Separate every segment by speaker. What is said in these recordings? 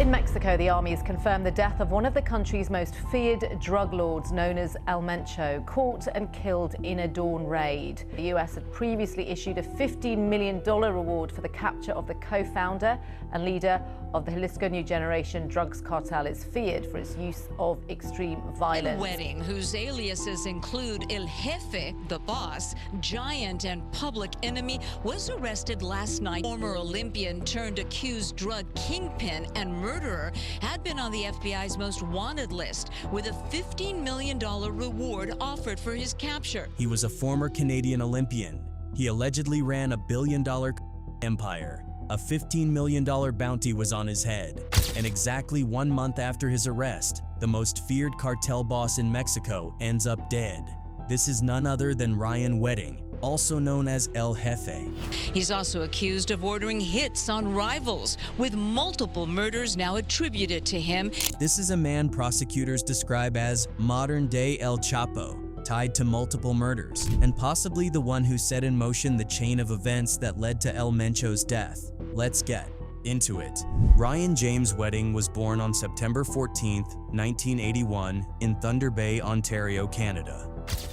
Speaker 1: In Mexico, the army has confirmed the death of one of the country's most feared drug lords, known as El Mencho, caught and killed in a dawn raid. The U.S. had previously issued a $15 million reward for the capture of the co-founder and leader of the Jalisco New Generation drugs cartel. Is feared for its use of extreme violence.
Speaker 2: Wedding, whose aliases include El Jefe, the boss, giant and public enemy, was arrested last night. Former Olympian turned accused drug kingpin and murderer had been on the FBI's most wanted list, with a $15 million reward offered for his capture.
Speaker 3: He was a former Canadian Olympian. He allegedly ran a billion-dollar empire. A $15 million bounty was on his head. And exactly 1 month after his arrest, the most feared cartel boss in Mexico ends up dead. This is none other than Ryan Wedding, also known as El Jefe.
Speaker 2: He's also accused of ordering hits on rivals, with multiple murders now attributed to him.
Speaker 3: This is a man prosecutors describe as modern-day El Chapo, tied to multiple murders, and possibly the one who set in motion the chain of events that led to El Mencho's death. Let's get into it. Ryan James Wedding was born on September 14, 1981, in Thunder Bay, Ontario, Canada.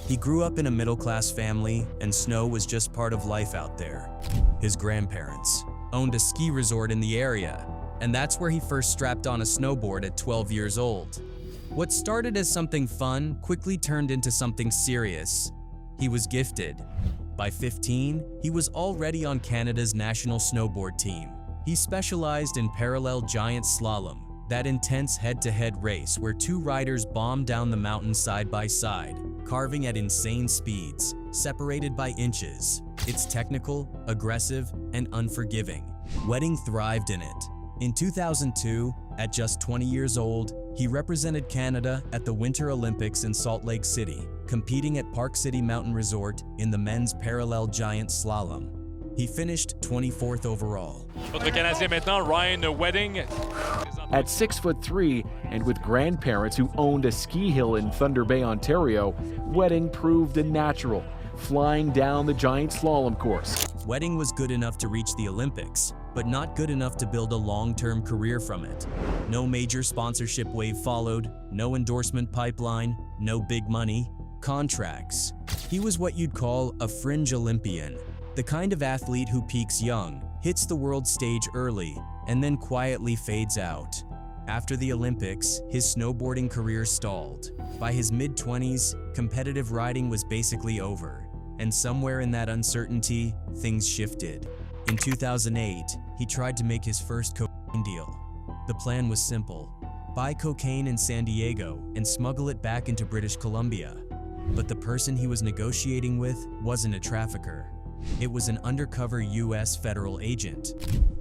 Speaker 3: He grew up in a middle-class family, and snow was just part of life out there. His grandparents owned a ski resort in the area, and that's where he first strapped on a snowboard at 12 years old. What started as something fun quickly turned into something serious. He was gifted. By 15, he was already on Canada's national snowboard team. He specialized in parallel giant slalom, that intense head-to-head race where two riders bomb down the mountain side by side, carving at insane speeds, separated by inches. It's technical, aggressive, and unforgiving. Wedding thrived in it. In 2002, at just 20 years old, he represented Canada at the Winter Olympics in Salt Lake City, competing at Park City Mountain Resort in the men's parallel giant slalom. He finished 24th overall.
Speaker 4: Notre Canadien maintenant, Ryan Wedding.
Speaker 5: At 6'3" and with grandparents who owned a ski hill in Thunder Bay, Ontario, Wedding proved a natural, flying down the giant slalom course.
Speaker 3: Wedding was good enough to reach the Olympics, but not good enough to build a long-term career from it. No major sponsorship wave followed, no endorsement pipeline, no big money, contracts. He was what you'd call a fringe Olympian, the kind of athlete who peaks young, hits the world stage early, and then quietly fades out. After the Olympics, his snowboarding career stalled. By his mid-20s, competitive riding was basically over, and somewhere in that uncertainty, things shifted. In 2008, he tried to make his first cocaine deal. The plan was simple: buy cocaine in San Diego and smuggle it back into British Columbia. But the person he was negotiating with wasn't a trafficker. It was an undercover U.S. federal agent.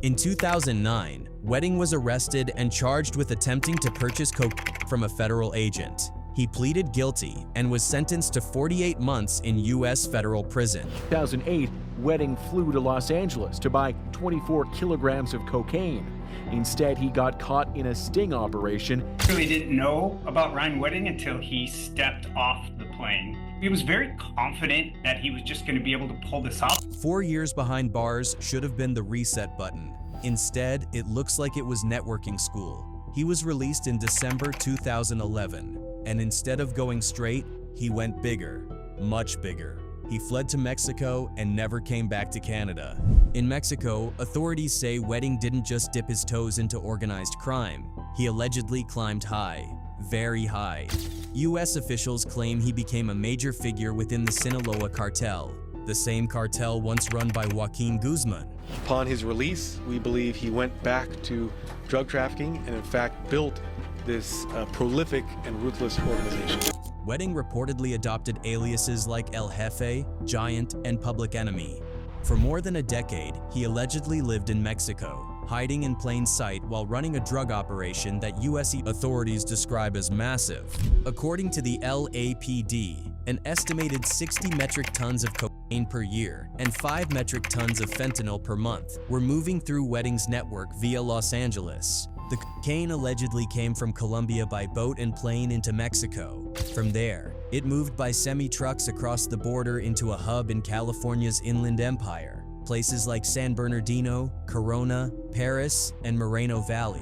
Speaker 3: In 2009, Wedding was arrested and charged with attempting to purchase cocaine from a federal agent. He pleaded guilty and was sentenced to 48 months in U.S. federal prison.
Speaker 5: In 2008, Wedding flew to Los Angeles to buy 24 kilograms of cocaine. Instead, he got caught in a sting operation.
Speaker 6: I really didn't know about Ryan Wedding until he stepped off the plane. He was very confident that he was just going to be able to pull this off.
Speaker 3: 4 years behind bars should have been the reset button. Instead, it looks like it was networking school. He was released in December 2011, and instead of going straight, he went bigger, much bigger. He fled to Mexico and never came back to Canada. In Mexico, authorities say Wedding didn't just dip his toes into organized crime. He allegedly climbed high, very high. U.S. officials claim he became a major figure within the Sinaloa Cartel, the same cartel once run by Joaquin Guzman.
Speaker 7: Upon his release, we believe he went back to drug trafficking and in fact built this prolific and ruthless organization.
Speaker 3: Wedding reportedly adopted aliases like El Jefe, Giant, and Public Enemy. For more than a decade, he allegedly lived in Mexico, hiding in plain sight while running a drug operation that U.S. authorities describe as massive. According to the LAPD, an estimated 60 metric tons of cocaine per year and 5 metric tons of fentanyl per month were moving through Wedding's network via Los Angeles. The cocaine allegedly came from Colombia by boat and plane into Mexico. From there, it moved by semi-trucks across the border into a hub in California's Inland Empire, places like San Bernardino, Corona, Paris, and Moreno Valley.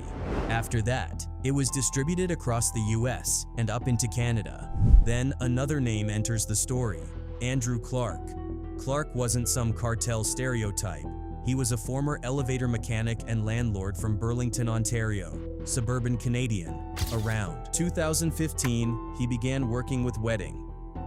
Speaker 3: After that, it was distributed across the US and up into Canada. Then another name enters the story: Andrew Clark. Clark wasn't some cartel stereotype. He was a former elevator mechanic and landlord from Burlington, Ontario, suburban Canadian. Around 2015, he began working with Wedding.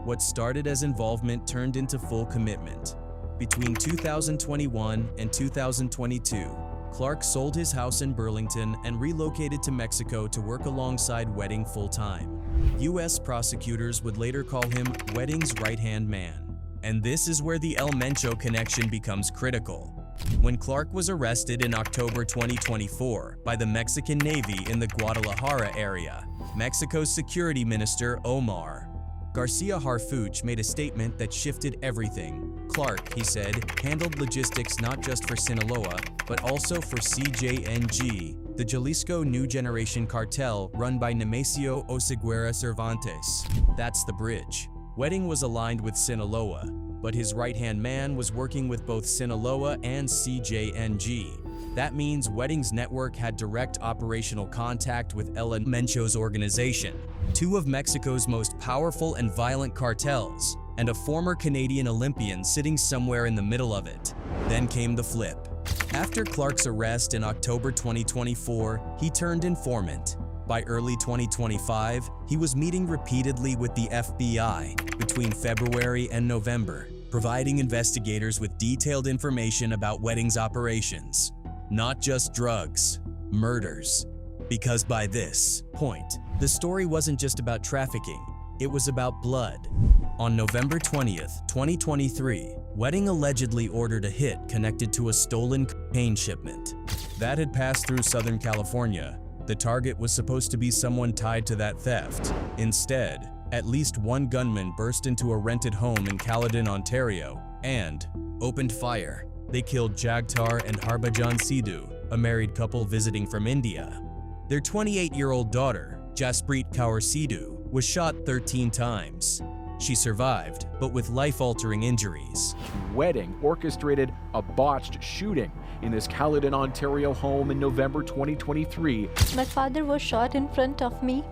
Speaker 3: What started as involvement turned into full commitment. Between 2021 and 2022, Clark sold his house in Burlington and relocated to Mexico to work alongside Wedding full-time. U.S. prosecutors would later call him Wedding's right-hand man. And this is where the El Mencho connection becomes critical. When Clark was arrested in October 2024 by the Mexican Navy in the Guadalajara area, Mexico's Security Minister Omar Garcia Harfuch made a statement that shifted everything. Clark, he said, handled logistics not just for Sinaloa, but also for CJNG, the Jalisco New Generation Cartel run by Nemesio Oseguera Cervantes. That's the bridge. Wedding was aligned with Sinaloa, but his right-hand man was working with both Sinaloa and CJNG. That means Wedding's network had direct operational contact with El Mencho's organization, two of Mexico's most powerful and violent cartels, and a former Canadian Olympian sitting somewhere in the middle of it. Then came the flip. After Clark's arrest in October 2024, he turned informant. By early 2025, he was meeting repeatedly with the FBI between February and November, providing investigators with detailed information about Wedding's operations. Not just drugs, murders. Because by this point, the story wasn't just about trafficking, it was about blood. On November 20th, 2023, Wedding allegedly ordered a hit connected to a stolen cocaine shipment. That had passed through Southern California. The target was supposed to be someone tied to that theft. Instead, at least one gunman burst into a rented home in Caledon, Ontario, and opened fire. They killed Jagtar and Harbhajan Sidhu, a married couple visiting from India. Their 28-year-old daughter, Jaspreet Kaur Sidhu, was shot 13 times. She survived, but with life-altering injuries.
Speaker 5: Wedding orchestrated a botched shooting in this Caledon, Ontario home in November 2023.
Speaker 8: My father was shot in front of me.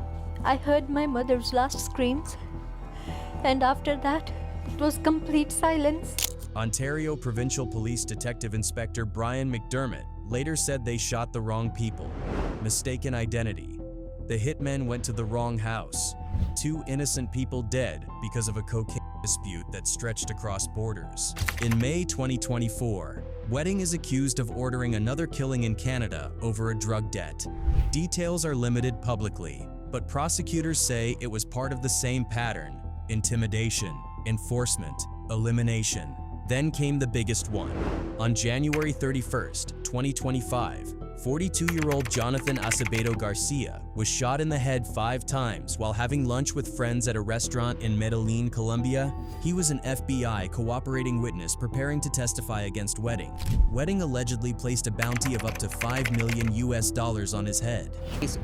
Speaker 8: I heard my mother's last screams, and after that, it was complete silence.
Speaker 3: Ontario Provincial Police Detective Inspector Brian McDermott later said they shot the wrong people. Mistaken identity. The hitmen went to the wrong house. 2 innocent people dead because of a cocaine dispute that stretched across borders. In May 2024, Wedding is accused of ordering another killing in Canada over a drug debt. Details are limited publicly, but prosecutors say it was part of the same pattern: intimidation, enforcement, elimination. Then came the biggest one. On January 31st, 2025, 42-year-old Jonathan Acevedo Garcia was shot in the head 5 times while having lunch with friends at a restaurant in Medellin, Colombia. He was an FBI cooperating witness preparing to testify against Wedding. Wedding allegedly placed a bounty of up to $5 million on his head.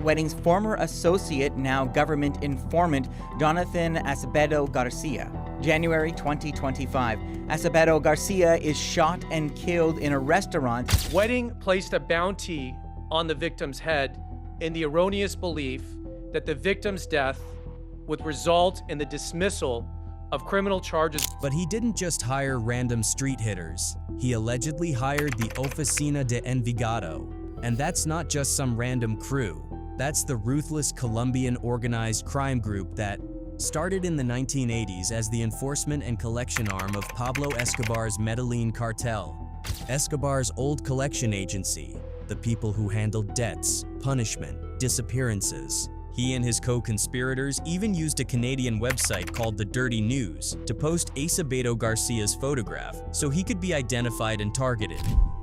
Speaker 9: Wedding's former associate, now government informant, Jonathan Acevedo Garcia. January 2025, Acevedo Garcia is shot and killed in a restaurant.
Speaker 10: Wedding placed a bounty on the victim's head in the erroneous belief that the victim's death would result in the dismissal of criminal charges.
Speaker 3: But he didn't just hire random street hitters. He allegedly hired the Oficina de Envigado. And that's not just some random crew. That's the ruthless Colombian organized crime group that started in the 1980s as the enforcement and collection arm of Pablo Escobar's Medellin cartel. Escobar's old collection agency, the people who handled debts, punishment, disappearances. He and his co-conspirators even used a Canadian website called The Dirty News to post Acevedo Garcia's photograph so he could be identified and targeted.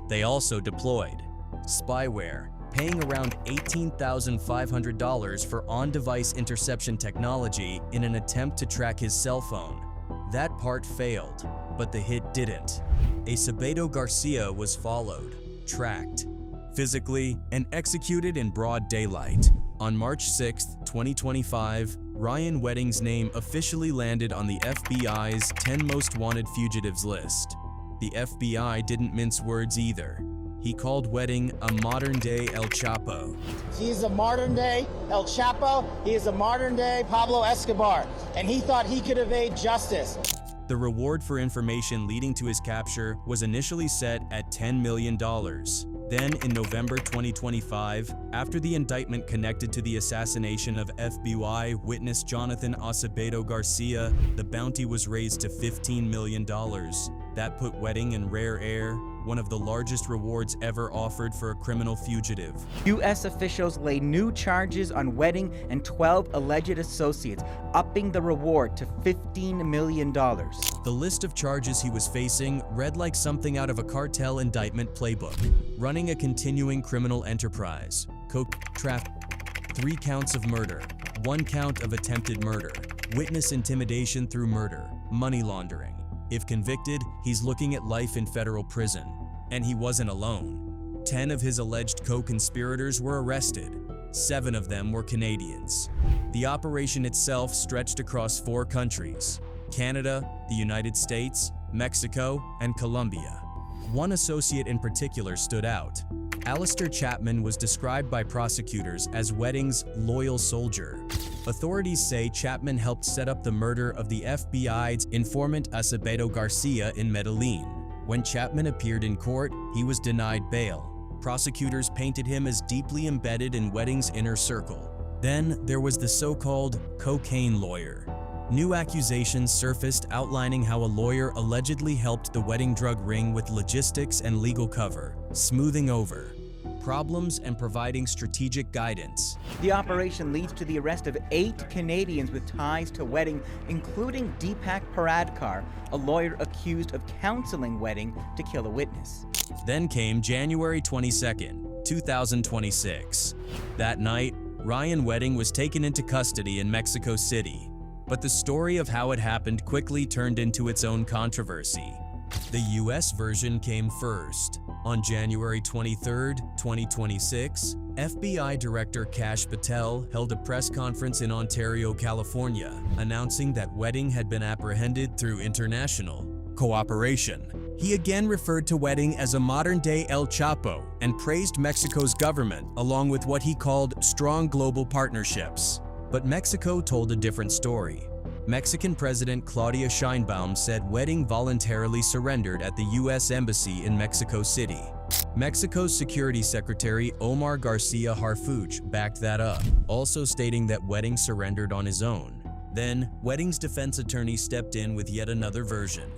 Speaker 3: They also deployed spyware, paying around $18,500 for on-device interception technology in an attempt to track his cell phone. That part failed, but the hit didn't. Acevedo Garcia was followed, tracked, physically, and executed in broad daylight. On March 6, 2025, Ryan Wedding's name officially landed on the FBI's 10 most wanted fugitives list. The FBI didn't mince words either. He called Wedding a modern-day El Chapo.
Speaker 11: He's a modern-day El Chapo. He is a modern-day Pablo Escobar, and he thought he could evade justice.
Speaker 3: The reward for information leading to his capture was initially set at $10 million. Then, in November 2025, after the indictment connected to the assassination of FBI witness Jonathan Acevedo Garcia, the bounty was raised to $15 million. That put Wedding in rare air, one of the largest rewards ever offered for a criminal fugitive.
Speaker 9: U.S. officials lay new charges on Wedding and 12 alleged associates, upping the reward to $15 million.
Speaker 3: The list of charges he was facing read like something out of a cartel indictment playbook. Running a continuing criminal enterprise, coke trafficking, 3 counts of murder, 1 count of attempted murder, witness intimidation through murder, money laundering. If convicted, he's looking at life in federal prison. And he wasn't alone. 10 of his alleged co-conspirators were arrested. 7 of them were Canadians. The operation itself stretched across 4 countries: Canada, the United States, Mexico, and Colombia. One associate in particular stood out. Alistair Chapman was described by prosecutors as Wedding's loyal soldier. Authorities say Chapman helped set up the murder of the FBI's informant Acevedo Garcia in Medellin. When Chapman appeared in court, he was denied bail. Prosecutors painted him as deeply embedded in Wedding's inner circle. Then there was the so-called cocaine lawyer. New accusations surfaced outlining how a lawyer allegedly helped the Wedding drug ring with logistics and legal cover, smoothing over problems and providing strategic guidance.
Speaker 9: The operation leads to the arrest of 8 Canadians with ties to Wedding, including Deepak Paradkar, a lawyer accused of counseling Wedding to kill a witness.
Speaker 3: Then came January 22nd, 2026. That night, Ryan Wedding was taken into custody in Mexico City. But the story of how it happened quickly turned into its own controversy. The US version came first. On January 23, 2026, FBI Director Kash Patel held a press conference in Ontario, California, announcing that Wedding had been apprehended through international cooperation. He again referred to Wedding as a modern-day El Chapo and praised Mexico's government, along with what he called strong global partnerships. But Mexico told a different story. Mexican President Claudia Sheinbaum said Wedding voluntarily surrendered at the U.S. Embassy in Mexico City. Mexico's Security Secretary Omar Garcia Harfuch backed that up, also stating that Wedding surrendered on his own. Then, Wedding's defense attorney stepped in with yet another version.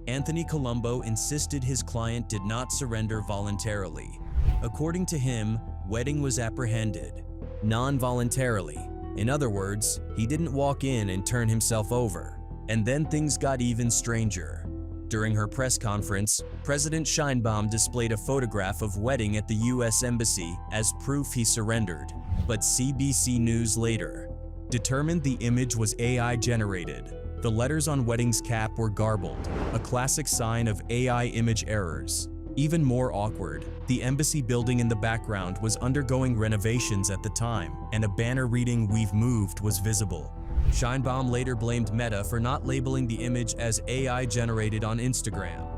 Speaker 3: Anthony Colombo insisted his client did not surrender voluntarily. According to him, Wedding was apprehended non-voluntarily. In other words, he didn't walk in and turn himself over. And then things got even stranger. During her press conference, President Sheinbaum displayed a photograph of Wedding at the U.S. Embassy as proof he surrendered. But CBC News later determined the image was AI-generated. The letters on Wedding's cap were garbled, a classic sign of AI image errors. Even more awkward, the embassy building in the background was undergoing renovations at the time, and a banner reading "We've moved" was visible. Sheinbaum later blamed Meta for not labeling the image as AI-generated on Instagram.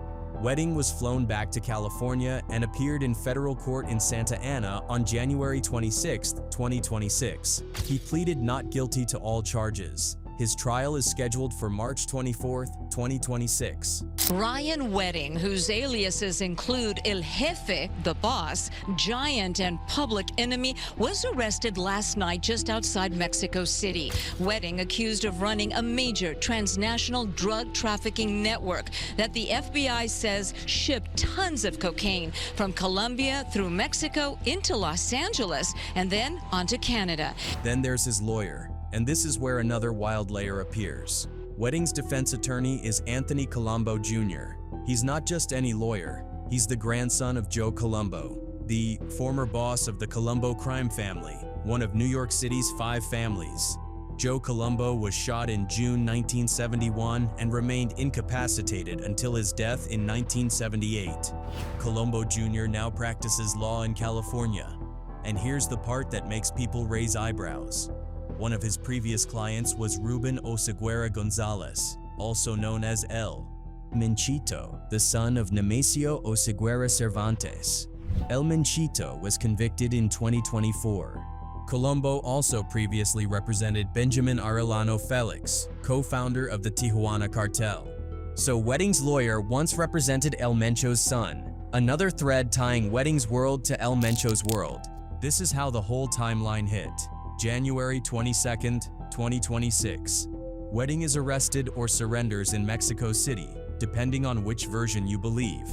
Speaker 3: Wedding was flown back to California and appeared in federal court in Santa Ana on January 26, 2026. He pleaded not guilty to all charges. His trial is scheduled for March 24, 2026.
Speaker 2: Ryan Wedding, whose aliases include El Jefe, the boss, giant and public enemy, was arrested last night just outside Mexico City. Wedding accused of running a major transnational drug trafficking network that the FBI says shipped tons of cocaine from Colombia through Mexico into Los Angeles and then onto Canada.
Speaker 3: Then there's his lawyer. And this is where another wild layer appears. Wedding's defense attorney is Anthony Colombo Jr. He's not just any lawyer. He's the grandson of Joe Colombo, the former boss of the Colombo crime family, one of New York City's 5 families. Joe Colombo was shot in June 1971 and remained incapacitated until his death in 1978. Colombo Jr. now practices law in California. And here's the part that makes people raise eyebrows. One of his previous clients was Ruben Oseguera Gonzalez, also known as El Menchito, the son of Nemesio Oseguera Cervantes. El Menchito was convicted in 2024. Colombo also previously represented Benjamin Arellano Felix, co-founder of the Tijuana Cartel. So Wedding's lawyer once represented El Mencho's son, another thread tying Wedding's world to El Mencho's world. This is how the whole timeline hit. January 22nd, 2026. Wedding is arrested or surrenders in Mexico City, depending on which version you believe.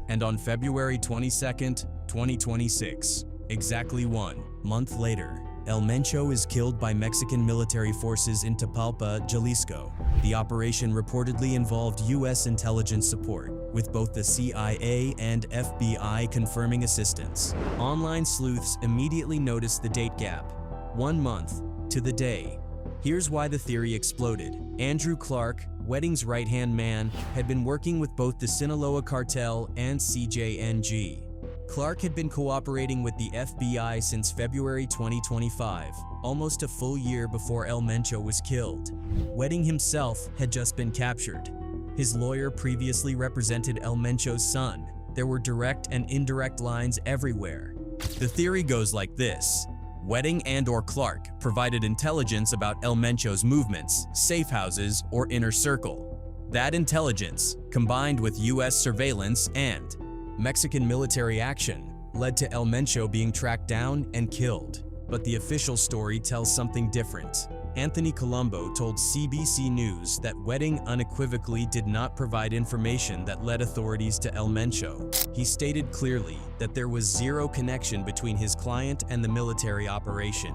Speaker 3: And on February 22nd, 2026, exactly 1 month later, El Mencho is killed by Mexican military forces in Tapalpa, Jalisco. The operation reportedly involved U.S. intelligence support, with both the CIA and FBI confirming assistance. Online sleuths immediately noticed the date gap, 1 month to the day. Here's why the theory exploded. Andrew Clark, Wedding's right-hand man, had been working with both the Sinaloa Cartel and CJNG. Clark had been cooperating with the FBI since February 2025, almost a full year before El Mencho was killed. Wedding himself had just been captured. His lawyer previously represented El Mencho's son. There were direct and indirect lines everywhere. The theory goes like this. Wedding and/or Clark provided intelligence about El Mencho's movements, safe houses, or inner circle. That intelligence, combined with U.S. surveillance and Mexican military action, led to El Mencho being tracked down and killed. But the official story tells something different. Anthony Colombo told CBC News that Wedding unequivocally did not provide information that led authorities to El Mencho. He stated clearly that there was zero connection between his client and the military operation.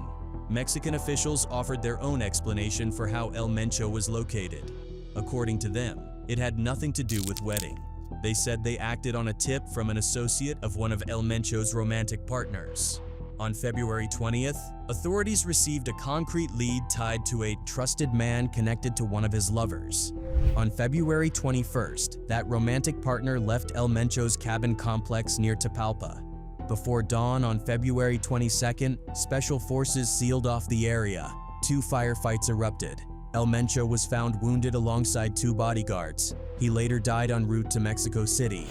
Speaker 3: Mexican officials offered their own explanation for how El Mencho was located. According to them, it had nothing to do with Wedding. They said they acted on a tip from an associate of one of El Mencho's romantic partners. On February 20th, authorities received a concrete lead tied to a trusted man connected to one of his lovers. On February 21st, that romantic partner left El Mencho's cabin complex near Tapalpa. Before dawn on February 22nd, special forces sealed off the area. 2 firefights erupted. El Mencho was found wounded alongside 2 bodyguards. He later died en route to Mexico City.